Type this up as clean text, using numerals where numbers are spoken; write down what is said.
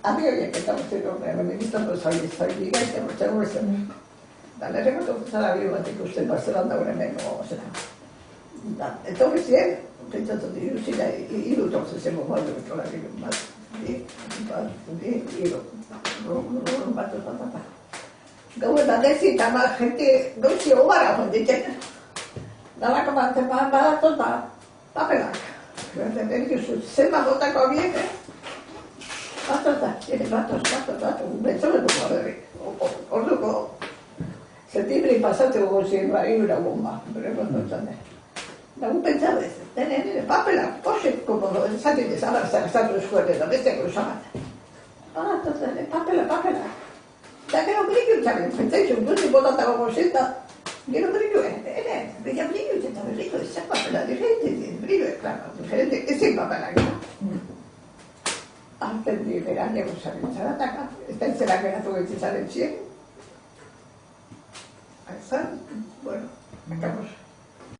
Amigo, ya que estamos en un ministro, no soy liga y tengo mucha fuerza. Dale, recuerdo que estaba vivo, que usted Barcelona, ahora mismo, o sea. Entonces, bien, pensato di riuscire, io non so se mi voglio trovare ma non vado a Gawin adesso tama gente non si ora quando dice dalla comanda ma tutta papela perché se ma volta con viene fatto un pezzo di cuore o dopo settembre passato così in una bomba per non so non pensavo di tenere papela forse come sapete sarà stato scuola da queste cose papela da che non briglio c'è pensai su tutti votava cosetta che non briglio perché briglio c'è da briglio e sapeva la gente briglio è claro gente che si papela antes de ver años a atacar esta es la que la tuve que echar el cielo bueno acabamos